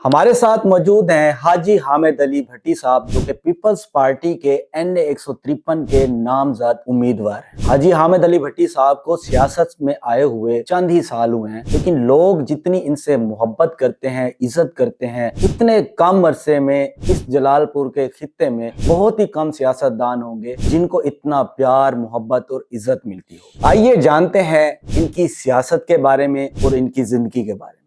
ہمارے ساتھ موجود ہیں حاجی حامد علی بھٹی صاحب، جو کہ پیپلز پارٹی کے NA 153 کے نامزد امیدوار ہیں۔ حاجی حامد علی بھٹی صاحب کو سیاست میں آئے ہوئے چند ہی سال ہوئے ہیں، لیکن لوگ جتنی ان سے محبت کرتے ہیں، عزت کرتے ہیں، اتنے کم عرصے میں اس جلال پور کے خطے میں بہت ہی کم سیاستدان ہوں گے جن کو اتنا پیار، محبت اور عزت ملتی ہو۔ آئیے جانتے ہیں ان کی سیاست کے بارے میں اور ان کی زندگی کے بارے میں۔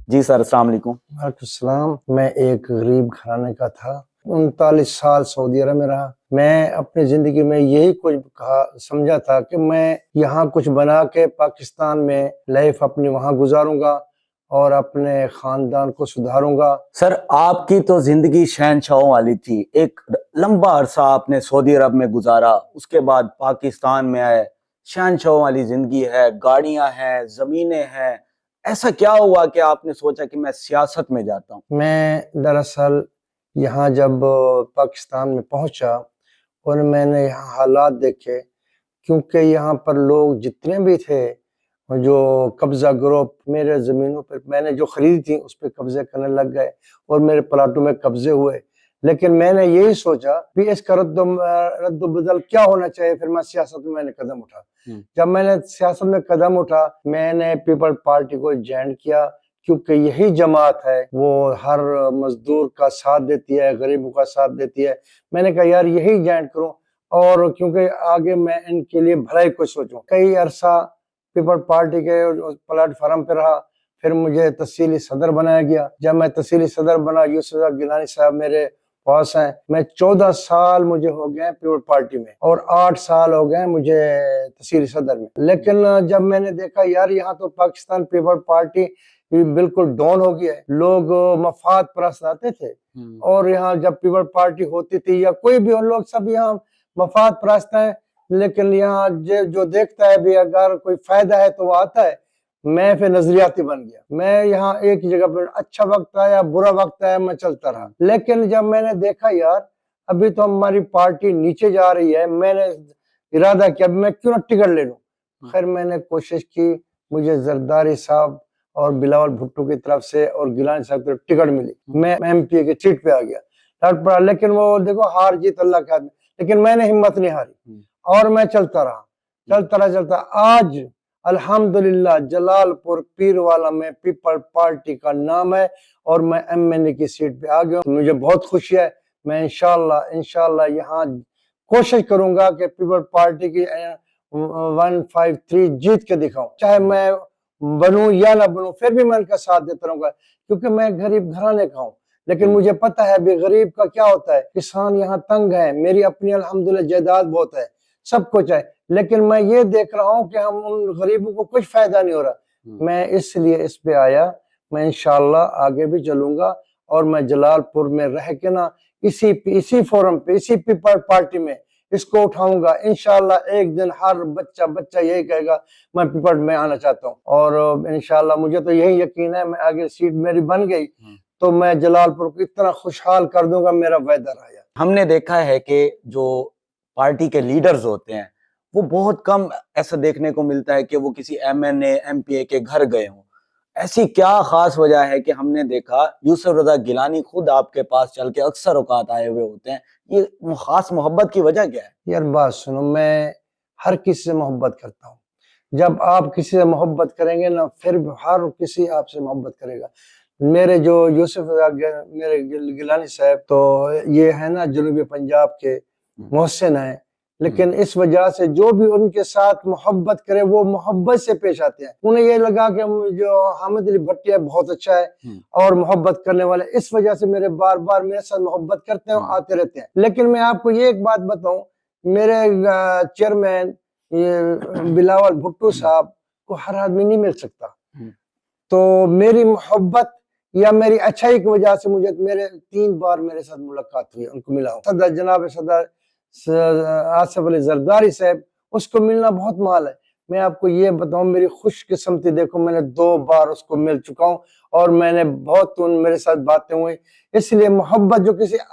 جی سر، السلام علیکم۔ وعلیکم السلام۔ میں ایک غریب گھرانے کا تھا، 39 سال سعودی عرب میں رہا۔ میں اپنی زندگی میں یہی کچھ سمجھا تھا کہ میں یہاں کچھ بنا کے پاکستان میں لائف اپنی وہاں گزاروں گا اور اپنے خاندان کو سدھاروں گا۔ سر، آپ کی تو زندگی شہنشاہوں والی تھی، ایک لمبا عرصہ آپ نے سعودی عرب میں گزارا، اس کے بعد پاکستان میں آئے، شہنشاہوں والی زندگی ہے، گاڑیاں ہیں، زمینیں ہیں، ایسا کیا ہوا کہ آپ نے سوچا کہ میں سیاست میں جاتا ہوں؟ میں دراصل یہاں جب پاکستان میں پہنچا اور میں نے یہاں حالات دیکھے، کیونکہ یہاں پر لوگ جتنے بھی تھے جو قبضہ گروپ میرے زمینوں پر میں نے جو خریدی تھی اس پہ قبضے کرنے لگ گئے اور میرے پلاٹوں میں قبضے ہوئے۔ لیکن میں نے یہی سوچا کہ اس کا رد و بدل کیا ہونا چاہیے۔ پھر میں سیاست میں نے قدم اٹھا۔ جب میں نے سیاست میں قدم اٹھا، میں نے پیپل پارٹی کو جوائن کیا، کیونکہ یہی جماعت ہے وہ ہر مزدور کا ساتھ دیتی ہے، غریبوں کا ساتھ دیتی ہے۔ میں نے کہا یار یہی جوائن کروں، اور کیونکہ آگے میں ان کے لیے بھلائی کو سوچوں۔ کئی عرصہ پیپل پارٹی کے پلیٹ فارم پہ رہا، پھر مجھے تحصیلی صدر بنایا گیا۔ جب میں تحصیلی صدر بنا، یوسف گیلانی صاحب میرے پاس ہیں، میں 14 سال مجھے ہو گئے پیپل پارٹی میں اور 8 سال ہو گئے مجھے تحصیلی صدر میں۔ لیکن جب میں نے دیکھا یار یہاں تو پاکستان پیپل پارٹی بالکل ڈاؤن ہو گیا ہے، لوگ مفاد پرست آتے تھے، اور یہاں جب پیپل پارٹی ہوتی تھی یا کوئی بھی لوگ سب یہاں مفاد پرست ہیں، لیکن یہاں جو دیکھتا ہے بھی اگر کوئی فائدہ ہے تو وہ آتا ہے۔ میں پھر نظریاتی بن گیا، میں یہاں ایک جگہ پر اچھا وقت آیا برا وقت آیا میں چلتا رہا۔ لیکن جب میں نے دیکھا یار ابھی تو ہماری پارٹی نیچے جا رہی ہے، میں نے ارادہ کیا میں کیوں نہ ٹکٹ لے لوں۔ خیر میں نے کوشش کی، مجھے زرداری صاحب اور بلاول بھٹو کی طرف سے اور گیلانی صاحب کی طرف ٹکٹ ملی، میں MP کے سیٹ پہ آ گیا، لڑ پڑا۔ لیکن وہ دیکھو ہار جیت اللہ کے ہاتھ میں، لیکن میں نے ہمت نہیں ہاری اور میں چلتا رہا۔ آج الحمدللہ جلال پور پیر والا میں پیپل پارٹی کا نام ہے اور میں MNA کی سیٹ پہ آ گیا ہوں۔ مجھے بہت خوشی ہے۔ میں انشاءاللہ یہاں کوشش کروں گا کہ پیپل پارٹی کی 153 جیت کے دکھاؤں، چاہے میں بنوں یا نہ بنوں، پھر بھی میں ان کا ساتھ دیتا رہوں گا، کیونکہ میں غریب گھرانے کا ہوں۔ لیکن مجھے پتہ ہے بھی غریب کا کیا ہوتا ہے، کسان یہاں تنگ ہے، میری اپنی الحمدللہ جائیداد بہت ہے، سب کچھ ہے، لیکن میں یہ دیکھ رہا ہوں کہ ہم ان غریبوں کو کچھ فائدہ نہیں ہو رہا۔ میں اس لیے اس پہ آیا، میں انشاءاللہ آگے بھی چلوں گا، اور میں جلال پور میں رہ کے نا اسی فورم پہ، اسی پیپل پارٹی میں اس کو اٹھاؤں گا۔ انشاءاللہ ایک دن ہر بچہ یہی کہے گا میں پیپل میں آنا چاہتا ہوں، اور انشاءاللہ مجھے تو یہی یقین ہے میں آگے سیٹ میری بن گئی تو میں جلال پور کو اتنا خوشحال کر دوں گا، میرا وعدہ رہا۔ ہم نے دیکھا ہے کہ جو پارٹی کے لیڈرز ہوتے ہیں وہ بہت کم ایسا دیکھنے کو ملتا ہے کہ وہ کسی MNA MP کے گھر گئے ہوں۔ ایسی کیا خاص وجہ ہے کہ ہم نے دیکھا یوسف رضا گیلانی خود آپ کے پاس چل کے اکثر اوقات آئے ہوئے ہوتے ہیں، یہ خاص محبت کی وجہ کیا ہے؟ یار بات سنو، میں ہر کسی سے محبت کرتا ہوں۔ جب آپ کسی سے محبت کریں گے نا، پھر ہر کسی آپ سے محبت کرے گا۔ میرے جو یوسف میرے گیلانی صاحب تو یہ ہے نا جنوبی پنجاب کے محسن ہیں، لیکن اس وجہ سے جو بھی ان کے ساتھ محبت کرے وہ محبت سے پیش آتے ہیں۔ انہیں یہ لگا کہ جو حامد علی بھٹی ہے بہت اچھا ہے اور محبت کرنے والے، اس وجہ سے میرے بار بار میرے ساتھ محبت کرتے ہیں اور آتے رہتے ہیں۔ لیکن میں آپ کو یہ ایک بات بتاؤں، میرے چیئرمین بلاول بھٹو صاحب کو ہر آدمی نہیں مل سکتا، تو میری محبت یا میری اچھائی کی وجہ سے مجھے میرے 3 بار میرے ساتھ ملاقات ہوئی، ان کو ملا ہوں۔ صدر جناب صدر آصف علی زرداری صاحب، اس کو ملنا بہت مال ہے۔ میں آپ کو یہ بتاؤں میری خوش قسمتی دیکھو، میں نے 2 بار اس کو مل چکا ہوں اور میں نے بہت میرے ساتھ باتیں ہوئی۔ اس لیے محبت جو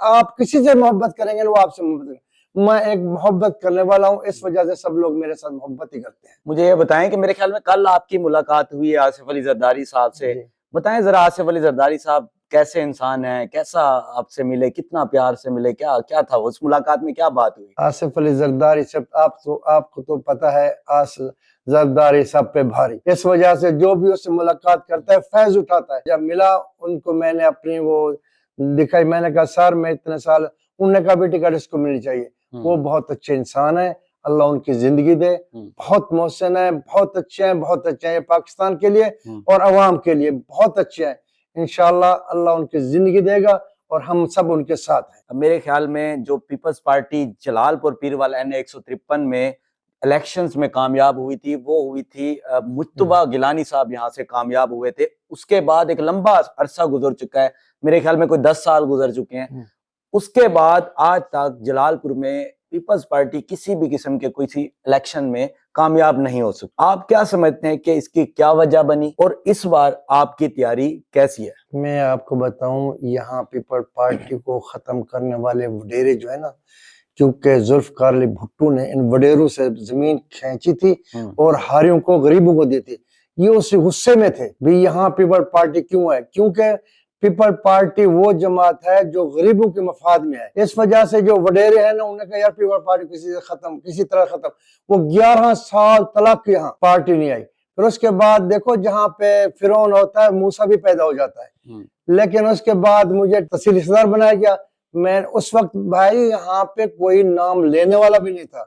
آپ کسی سے محبت کریں گے وہ آپ سے محبت کریں گے۔ میں ایک محبت کرنے والا ہوں، اس وجہ سے سب لوگ میرے ساتھ محبت ہی کرتے ہیں۔ مجھے یہ بتائیں کہ میرے خیال میں کل آپ کی ملاقات ہوئی ہے آصف علی زرداری صاحب سے، بتائیں ذرا آصف علی زرداری صاحب کیسے انسان ہیں, کیسا آپ سے ملے, کتنا پیار سے ملے, کیا تھا اس ملاقات میں, کیا بات ہوئی؟ آصف علی زرداری صاحب آپ کو تو پتہ ہے آصف زرداری سب پہ بھاری, اس وجہ سے جو بھی اس سے ملاقات کرتا ہے فیض اٹھاتا ہے. جب ملا ان کو میں نے اپنی وہ دکھائی, میں نے کہا سر میں اتنے سال, انہوں نے کہا بھی ٹکٹ اس کو ملنی چاہیے. وہ بہت اچھے انسان ہیں, اللہ ان کی زندگی دے, بہت محسن ہیں, بہت اچھے ہیں, بہت اچھے ہیں. یہ پاکستان کے لیے اور عوام کے لیے بہت اچھے ہیں. انشاءاللہ اللہ ان کی زندگی دے گا اور ہم سب ان کے ساتھ ہیں. میرے خیال میں جو پیپلز پارٹی جلال پور پیروال N153 میں الیکشنز میں کامیاب ہوئی تھی, وہ ہوئی تھی مجتبیٰ گیلانی صاحب یہاں سے کامیاب ہوئے تھے. اس کے بعد ایک لمبا عرصہ گزر چکا ہے, میرے خیال میں کوئی 10 سال گزر چکے ہیں. اس کے بعد آج تک جلال پور میں پیپلز پارٹی کسی بھی قسم کے کوئی سی الیکشن میں کامیاب نہیں ہو سکتی. آپ کیا سمجھتے ہیں کہ اس کی کیا وجہ بنی اور اس بار آپ کی تیاری کیسی ہے؟ میں آپ کو بتاؤں, یہاں پیپل پارٹی کو ختم کرنے والے وڈیرے جو ہے نا, کیونکہ ذوالفقار علی بھٹو نے ان وڈیروں سے زمین کھینچی تھی اور ہاریوں کو غریبوں کو دی تھی, یہ اسی غصے میں تھے بھی یہاں پیپل پارٹی کیوں ہے, کیونکہ پیپل پارٹی وہ جماعت ہے جو غریبوں کے مفاد میں ہے. اس وجہ سے جو وڈیرے ہیں نا, انہوں نے کہا یار پیپل پارٹی کسی طرح ختم. وہ 11 سال تلک یہاں پارٹی نہیں آئی. پھر اس کے بعد دیکھو جہاں پہ فرعون ہوتا ہے موسیٰ بھی پیدا ہو جاتا ہے. لیکن اس کے بعد مجھے تحصیل صدر بنایا گیا. میں اس وقت بھائی یہاں پہ کوئی نام لینے والا بھی نہیں تھا,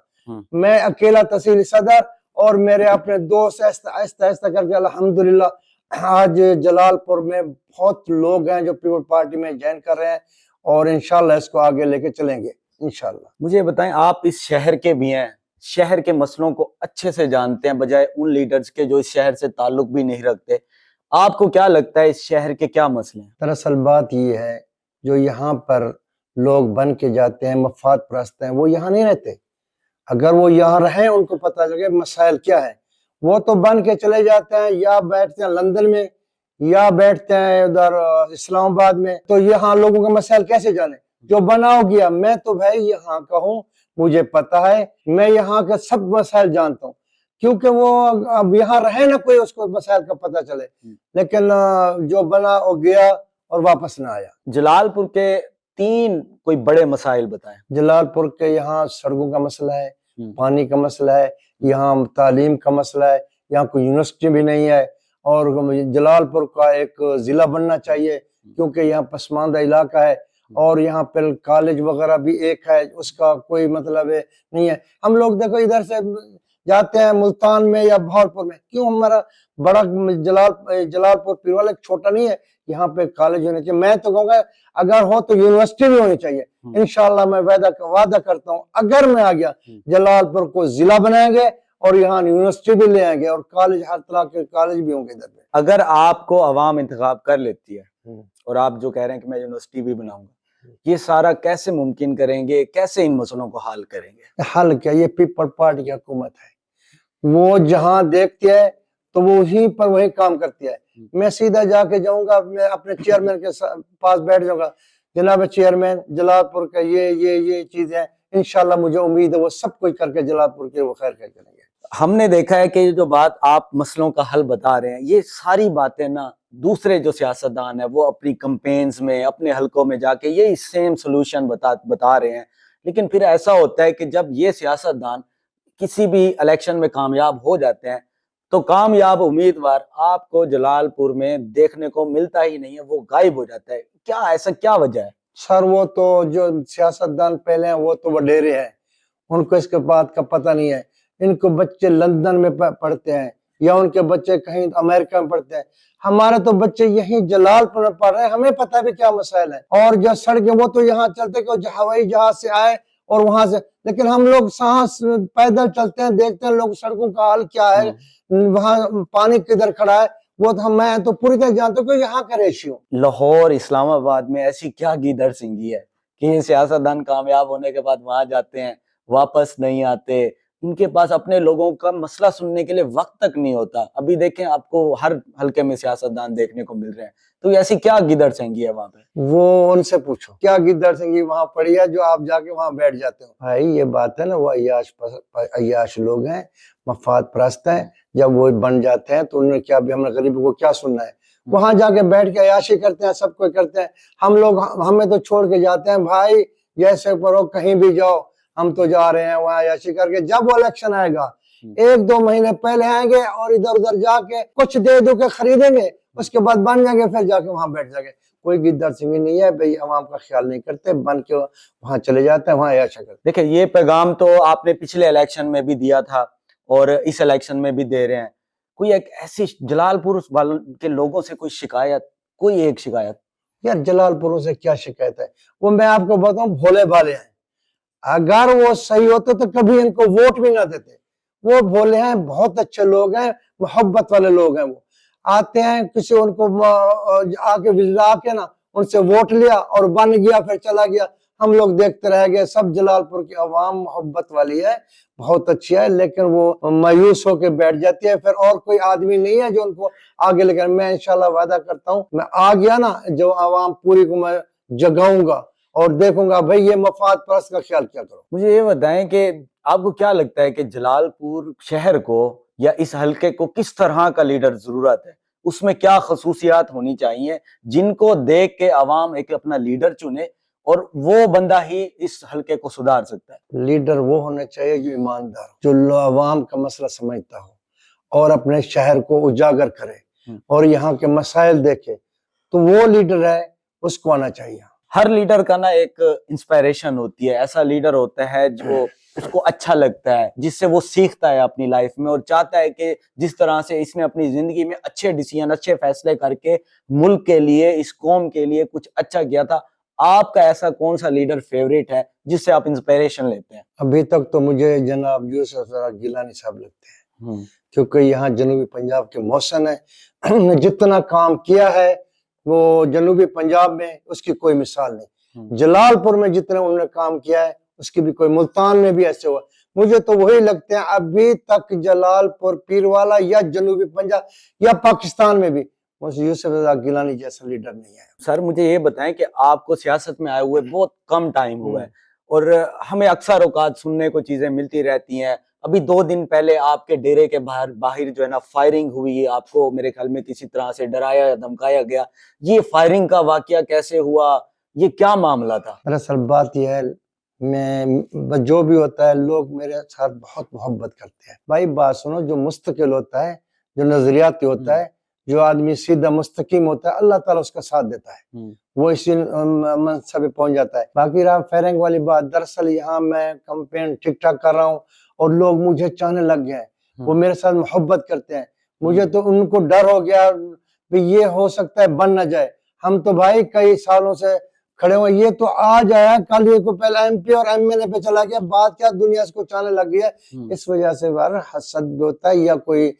میں اکیلا تحصیل صدر اور میرے اپنے دوست آہستہ آہستہ کر کے الحمدللہ آج جلال پور میں بہت لوگ ہیں جو پیپل پارٹی میں جوائن کر رہے ہیں, اور انشاءاللہ اس کو آگے لے کے چلیں گے انشاءاللہ. مجھے بتائیں, آپ اس شہر کے بھی ہیں, شہر کے مسئلوں کو اچھے سے جانتے ہیں بجائے ان لیڈرز کے جو اس شہر سے تعلق بھی نہیں رکھتے. آپ کو کیا لگتا ہے اس شہر کے کیا مسئلے ہیں؟ دراصل بات یہ ہے, جو یہاں پر لوگ بن کے جاتے ہیں مفاد پرست ہیں, وہ یہاں نہیں رہتے. اگر وہ یہاں رہیں ان کو پتہ لگے مسائل کیا ہے. وہ تو بن کے چلے جاتے ہیں, یا بیٹھتے ہیں لندن میں یا بیٹھتے ہیں ادھر اسلام آباد میں, تو یہاں لوگوں کے مسائل کیسے جانے؟ جو بنا ہو گیا. میں تو بھائی یہاں کا ہوں, مجھے پتا ہے, میں یہاں کے سب مسائل جانتا ہوں, کیونکہ وہ اب یہاں رہے نہ کوئی اس کو مسائل کا پتہ چلے. لیکن جو بنا ہو گیا اور واپس نہ آیا. جلال پور کے 3 کوئی بڑے مسائل بتائیں. جلال پور کے یہاں سڑکوں کا مسئلہ ہے, پانی کا مسئلہ ہے, یہاں تعلیم کا مسئلہ ہے, یہاں کوئی یونیورسٹی بھی نہیں ہے, اور جلال پور کا ایک ضلع بننا چاہیے کیونکہ یہاں پسماندہ علاقہ ہے, اور یہاں پہ کالج وغیرہ بھی ایک ہے, اس کا کوئی مطلب نہیں ہے. ہم لوگ دیکھو ادھر سے جاتے ہیں ملتان میں یا بہاولپور میں, کیوں ہمارا بڑا جلال پور پیروال ایک چھوٹا نہیں ہے, یہاں پہ کالج ہونے چاہیے. میں تو کہوں گا اگر ہو تو یونیورسٹی بھی ہونی چاہیے. انشاءاللہ میں وعدہ کرتا ہوں, اگر میں آ گیا جلال پور کو ضلع بنائیں گے اور یہاں یونیورسٹی بھی لے آئیں گے, اور کالج ہر طرح کے کالج بھی ہوں گے ادھر پہ. اگر آپ کو عوام انتخاب کر لیتی ہے اور آپ جو کہہ رہے ہیں کہ میں یونیورسٹی بھی بناؤں گا, یہ سارا کیسے ممکن کریں گے, کیسے ان مسئلوں کو حل کریں گے؟ حل کیا, یہ پیپل پارٹی کی حکومت ہے, وہ جہاں دیکھتی ہے تو وہ وہیں پر وہی کام کرتی ہے. میں سیدھا جا کے جاؤں گا, میں اپنے چیئرمین کے پاس بیٹھ جاؤں گا, جناب چیئرمین جلال پور کا یہ چیز ہے, انشاءاللہ مجھے امید ہے وہ سب کچھ کر کے جلال پور کے وہ خیر کریں گے. ہم نے دیکھا ہے کہ جو بات آپ مسئلوں کا حل بتا رہے ہیں, یہ ساری باتیں نا دوسرے جو سیاستدان ہیں وہ اپنی کمپینز میں اپنے حلقوں میں جا کے یہی سیم سلوشن بتا رہے ہیں. لیکن پھر ایسا ہوتا ہے کہ جب یہ سیاستدان کسی بھی الیکشن میں کامیاب ہو جاتے ہیں تو کامیاب امیدوار آپ کو جلال پور میں دیکھنے کو ملتا ہی نہیں ہے, وہ غائب ہو جاتا ہے. کیا ایسا کیا وجہ ہے؟ سر وہ تو جو سیاستدان پہلے ہیں وہ تو وڈیرے ہیں, ان کو اس کے بات کا پتہ نہیں ہے. ان کو بچے لندن میں پڑھتے ہیں یا ان کے بچے کہیں امریکہ میں پڑھتے ہیں, ہمارے تو بچے یہیں جلال پور میں پڑھ رہے ہیں, ہمیں پتہ بھی کیا مسائل ہیں. اور جو سڑکیں وہ تو یہاں چلتے کہ ہوائی جہاز سے آئے اور وہاں سے, لیکن ہم لوگ سانس پیدل چلتے ہیں, دیکھتے ہیں لوگ سڑکوں کا حال کیا ہے, وہاں پانی کدھر کھڑا ہے, وہ تو میں تو پوری طرح جانتا ہوں کہ یہاں کا ریشیو. لاہور اسلام آباد میں ایسی کیا گیدڑ سنگھی ہے کہ یہ سیاستدان کامیاب ہونے کے بعد وہاں جاتے ہیں واپس نہیں آتے, ان کے پاس اپنے لوگوں کا مسئلہ سننے کے لیے وقت تک نہیں ہوتا. ابھی دیکھیں آپ کو ہر حلقے میں سیاستدان دیکھنے کو مل رہے ہیں, تو ایسی کیا گیدڑ سنگھی ہے وہاں پہ؟ وہ ان سے پوچھو کیا گیدڑ سنگھی وہاں پڑی ہے جو آپ جا کے وہاں بیٹھ جاتے ہو. بھائی یہ بات ہے نا, وہ عیاش لوگ ہیں, مفاد پرست ہیں. جب وہ بن جاتے ہیں تو انہوں نے کیا بھی ہم نے غریبوں کو کیا سننا ہے, وہاں جا کے بیٹھ کے عیاشی کرتے ہیں, سب کوئی کرتے ہیں. ہم لوگ ہمیں تو چھوڑ کے جاتے ہیں بھائی, جیسے پڑھو کہیں بھی جاؤ, ہم تو جا رہے ہیں وہاں عیاشی کر کے. جب وہ الیکشن آئے گا 1-2 مہینے پہلے آئیں گے اور ادھر ادھر جا کے کچھ دے دو کے خریدیں گے, اس کے بعد بن جائیں گے, پھر جا کے وہاں بیٹھ جائیں گے. کوئی گدر سنگھی نہیں ہے بھائی, عوام کا خیال نہیں کرتے, بن کے وہاں چلے جاتے ہیں, وہاں عیاشی کرتے ہیں. دیکھیں یہ پیغام تو آپ نے پچھلے الیکشن میں بھی دیا تھا اور اس الیکشن میں بھی دے رہے ہیں. کوئی ایک ایسی جلال پور کے لوگوں سے کوئی شکایت, کوئی ایک شکایت؟ یار جلال پوروں سے کیا شکایت ہے, وہ میں آپ کو بتاؤں بھولے بھالے ہیں. اگر وہ صحیح ہوتے تو کبھی ان کو ووٹ بھی نہ دیتے. وہ بھولے ہیں, بہت اچھے لوگ ہیں, محبت والے لوگ ہیں. وہ آتے ہیں, کسی ان کو آ کے نا ان سے ووٹ لیا اور بن گیا, پھر چلا گیا. ہم لوگ دیکھتے رہ گئے. سب جلال پور کی عوام محبت والی ہے, بہت اچھی ہے, لیکن وہ مایوس ہو کے بیٹھ جاتی ہے. پھر اور کوئی آدمی نہیں ہے جو ان کو آگے لے کر. میں انشاءاللہ وعدہ کرتا ہوں, میں آ گیا نا, جو عوام پوری کو میں جگاؤں گا اور دیکھوں گا بھئی یہ مفاد پرست کا خیال کیا کرو. مجھے یہ بتائیں کہ آپ کو کیا لگتا ہے کہ جلال پور شہر کو یا اس حلقے کو کس طرح کا لیڈر ضرورت ہے؟ اس میں کیا خصوصیات ہونی چاہیے جن کو دیکھ کے عوام ایک اپنا لیڈر چنے اور وہ بندہ ہی اس حلقے کو سدھار سکتا ہے؟ لیڈر وہ ہونا چاہیے جو ایماندار ہو, جو عوام کا مسئلہ سمجھتا ہو اور اپنے شہر کو اجاگر کرے اور یہاں کے مسائل دیکھے, تو وہ لیڈر ہے, اس کو آنا چاہیے. ہر لیڈر کا نا ایک انسپائریشن ہوتی ہے, ایسا لیڈر ہوتا ہے جو اس کو اچھا لگتا ہے, جس سے وہ سیکھتا ہے اپنی لائف میں اور چاہتا ہے کہ جس طرح سے اس نے اپنی زندگی میں اچھے ڈیسیژن, اچھے فیصلے کر کے ملک کے لیے, اس قوم کے لیے کچھ اچھا کیا تھا. آپ کا ایسا کون سا لیڈر فیوریٹ ہے جس سے آپ انسپائریشن لیتے ہیں؟ ابھی تک تو مجھے جناب یوسف گیلانی صاحب لگتے ہیں, کیونکہ یہاں جنوبی پنجاب کے محسن ہے. انہوں نے جتنا کام کیا ہے وہ جنوبی پنجاب میں اس کی کوئی مثال نہیں. جلال پور میں جتنا انہوں نے کام کیا ہے اس کی بھی کوئی, ملتان میں بھی ایسے ہوا. مجھے تو وہی لگتے ہیں ابھی تک جلال پور, پیروالا یا جنوبی پنجاب یا پاکستان میں بھی یوسف رضا گیلانی جیسا لیڈر نہیں ہے. سر مجھے یہ بتائیں کہ آپ کو سیاست میں آئے ہوئے بہت کم ٹائم ہوا ہے اور ہمیں اکثر اوقات سننے کو چیزیں ملتی رہتی ہیں. ابھی 2 دن پہلے آپ کے ڈیرے کے باہر جو ہے نا فائرنگ ہوئی, آپ کو میرے خیال میں کسی طرح سے ڈرایا یا دھمکایا گیا. یہ فائرنگ کا واقعہ کیسے ہوا, یہ کیا معاملہ تھا؟ دراصل بات یہ ہے, میں جو بھی ہوتا ہے لوگ میرے ساتھ بہت محبت کرتے ہیں. بھائی بات سنو, جو مستقل ہوتا ہے, جو نظریاتی ہوتا ہے, جو آدمی سیدھا مستقیم ہوتا ہے, اللہ تعالیٰ اس کا ساتھ دیتا ہے, وہ اسی منصب پہ پہنچ جاتا ہے. باقی رہا فائرنگ والی بات, دراصل یہاں میں کمپین ٹھیک ٹھاک کر رہا ہوں اور لوگ مجھے چاہنے لگ گئے ہیں, وہ میرے ساتھ محبت کرتے ہیں. مجھے تو ان کو ڈر ہو گیا کہ یہ ہو سکتا ہے بن نہ جائے. ہم تو بھائی کئی سالوں سے کھڑے ہوئے, یہ تو آج آیا, کل یہ کو پہلا ایم پی اور ایم ایل اے پہ چلا گیا, بات کیا دنیا اس کو چاہنے لگ گئی ہے. اس وجہ سے حسد بھی ہوتا ہے یا کوئی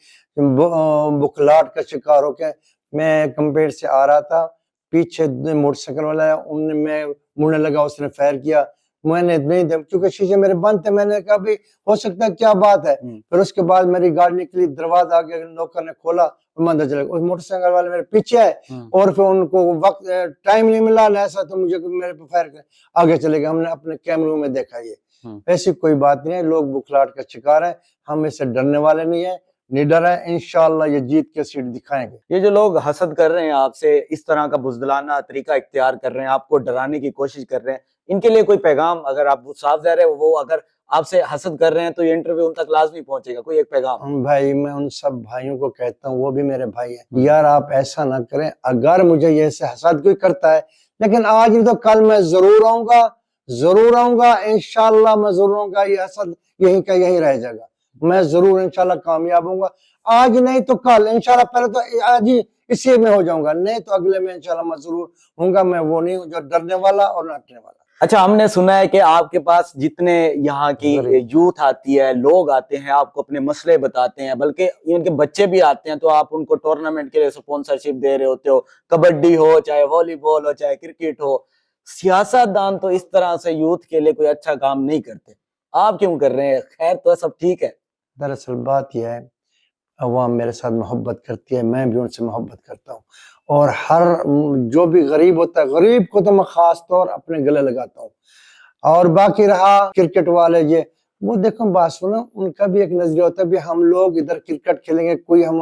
بکلاٹ کا شکار ہو کے. میں کمپیٹ سے آ رہا تھا, پیچھے موٹر سائیکل والا ہے, میں مڑنے لگا, اس نے فائر کیا. میں نے نہیں دیا کیونکہ شیشے میرے بند تھے. میں نے کہا بھی ہو سکتا ہے کیا بات ہے. پھر اس کے بعد میری گاڑی نکلی, دروازہ آگے نوکر نے کھولا اور میں اندر چلا گیا. اس موٹر سائیکل والے میرے پیچھے ہے اور پھر ان کو وقت ٹائم نہیں ملا نہ ایسا, تو مجھے میرے پہ فائر کر آگے چلے گئے. ہم نے اپنے کیمروں میں دیکھا. یہ ایسی کوئی بات نہیں ہے, لوگ بکھلاٹ کا شکار ہیں, ہم اس سے ڈرنے والے نہیں ہیں, لیڈر ہے. انشاءاللہ یہ جیت کے سیٹ دکھائیں گے. یہ جو لوگ حسد کر رہے ہیں آپ سے, اس طرح کا بزدلانہ طریقہ اختیار کر رہے ہیں, آپ کو ڈرانے کی کوشش کر رہے ہیں, ان کے لیے کوئی پیغام اگر آپ صاف ظاہر ہے وہ اگر آپ سے حسد کر رہے ہیں تو یہ انٹرویو ان تک لازمی پہنچے گا, کوئی ایک پیغام؟ بھائی میں ان سب بھائیوں کو کہتا ہوں, وہ بھی میرے بھائی ہیں, یار آپ ایسا نہ کریں. اگر مجھے یہ سے حسد کوئی کرتا ہے, لیکن آج نہیں تو کل میں ضرور آؤں گا, ضرور آؤں گا انشاءاللہ. میں ضرور آؤں گا, یہ حسد یہیں کا یہیں رہ جائے گا. میں ضرور انشاءاللہ کامیاب ہوں گا, آج نہیں تو کل انشاءاللہ. پہلے تو آج ہی اسی میں ہو جاؤں گا, نہیں تو اگلے میں انشاءاللہ میں ضرور ہوں گا. میں وہ نہیں ہوں جو ڈرنے والا اور نہ ہٹنے والا. اچھا, ہم نے سنا ہے کہ آپ کے پاس جتنے یہاں کی یوتھ آتی ہے, لوگ آتے ہیں, آپ کو اپنے مسئلے بتاتے ہیں, بلکہ ان کے بچے بھی آتے ہیں تو آپ ان کو ٹورنامنٹ کے لیے سپونسرشپ دے رہے ہوتے ہو, کبڈی ہو, چاہے والی بال ہو, چاہے کرکٹ ہو. سیاست دان تو اس طرح سے یوتھ کے لیے کوئی اچھا کام نہیں کرتے, آپ کیوں کر رہے ہیں؟ خیر تو سب ٹھیک ہے. دراصل بات یہ ہے, عوام میرے ساتھ محبت کرتی ہے, میں بھی ان سے محبت کرتا ہوں, اور ہر جو بھی غریب ہوتا ہے, غریب کو تو میں خاص طور اپنے گلے لگاتا ہوں. اور باقی رہا کرکٹ والے, یہ وہ دیکھو بات سنو, ان کا بھی ایک نظریہ ہوتا ہے بھی ہم لوگ ادھر کرکٹ کھیلیں گے, کوئی ہم